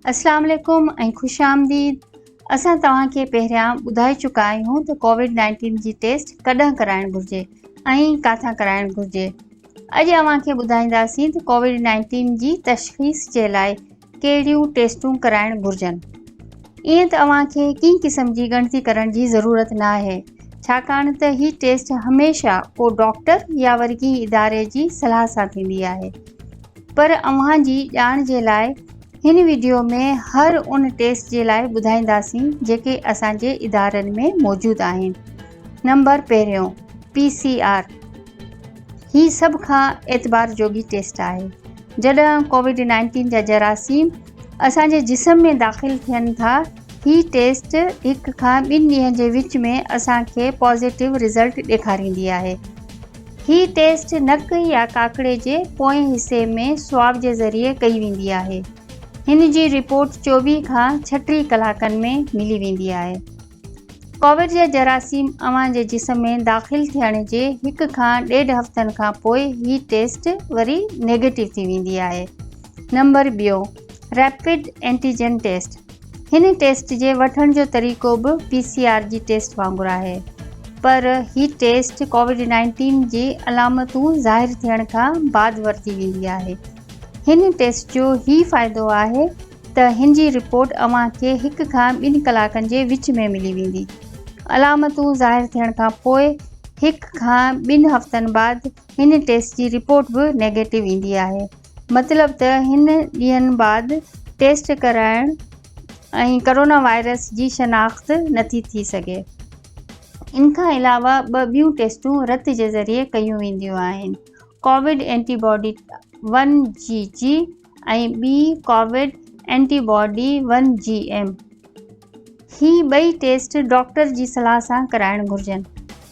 अस्सलाम वालेकुम ऐं खुश आमदीद। असां तव्हांखे पहिरियां ॿुधाए चुका आहियूं त कोविड-19 जी टेस्ट कॾहिं कराइणु घुरिजे ऐं काथां कराइणु घुरिजे। अॼु अव्हांखे ॿुधाईंदासीं त कोविड-19 जी तशख़ीस जे लाइ कहिड़ियूं टेस्टूं कराइणु घुरिजनि। ईअं त अव्हांखे कंहिं क़िस्म जी ॻणती करण जी ज़रूरत न आहे, छाकाणि त हीअ टेस्ट हमेशह को डॉक्टर या वरी कंहिं इदारे जी सलाह सां थींदी आहे। पर अव्हांजी ॼाण जे लाइ हिन वीडियो में हर उन टेस्ट जे लाइ ॿुधाईंदासीं जेके असांजे इदारनि में मौजूदु आहिनि। नंबर पहिरियों PCR। ही सभ खां एतबार जोगी टेस्ट आहे। जॾहिं कोविड-19 जा जरासीम असांजे जिस्म में दाख़िल थियनि था, ही टेस्ट 1 खां 2 ॾींहं जे विच में असांखे पॉज़िटिव रिज़ल्ट ॾेखारींदी आहे। ही टेस्ट नक या काकड़े जे पोएं हिसे में स्वाब जे ज़रिए कई वेंदी आहे। हिन जी रिपोर्ट 24 खां 36 कलाकनि में मिली वेंदी आहे। कोविड जा जरासीम अव्हांजे जिस्म में दाख़िल थियण जे 1 खां 1.5 हफ़्तनि खां पोइ ही टेस्ट वरी नेगेटिव थी वेंदी आहे। नंबर ॿियो रैपिड एंटीजन टेस्ट। हिन टेस्ट जे वठण जो तरीक़ो बि PCR जी टेस्ट वांगुरु आहे, पर ही टेस्ट कोविड-19 जी अलामतूं ज़ाहिर थियण खां बाद वरिती वेंदी आहे। हिन टेस्ट जो ही फ़ाइदो आहे त हिन जी रिपोर्ट अव्हांखे 1 खां 2 कलाकनि जे विच में मिली वेंदी। अलामतूं ज़ाहिर थियण खां पोइ 1 खां 2 हफ़्तनि बाद हिन टेस्ट जी रिपोर्ट बि नेगेटिव ईंदी आहे। मतिलब त हिन ॾींहंनि बाद टेस्ट कराइण ऐं कोरोना वायरस जी शनाख्त नथी थी सघे। इन खां अलावा 2 ॿियूं टेस्टूं रत जे ज़रिए कयूं वेंदियूं आहिनि, कोविड एंटीबॉडी 1GG ऐं ॿी कोविड एंटीबॉडी 1GM। ही ॿई टेस्ट डॉक्टर जी सलाह सां कराइणु घुरिजनि।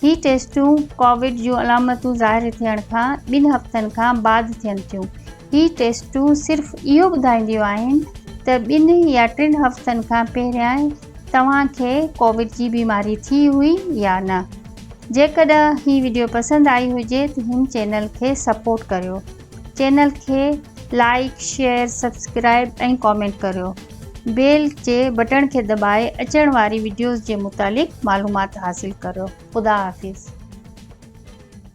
ही टेस्टूं कोविड जूं अलामतूं ज़ाहिर थियण खां 2 हफ़्तनि खां बाद थियनि थियूं। ही टेस्टूं सिर्फ़ु इहो ॿुधाईंदियूं आहिनि त 2 या 3 हफ़्तनि खां पहिरियां तव्हांखे कोविड जी बीमारी थी हुई या न। जेकॾहिं ही वीडियो पसंदि आई हुजे त हिन चैनल खे सपोर्ट करियो। चैनल खे लाइक, शेयर, सब्सक्राइब ऐं कॉमेंट करियो। बेल जे बटण खे दॿाए अचण वारी वीडियोज़ जे मुतालिक़ मालूमात हासिल करियो। ख़ुदा हाफ़िज़।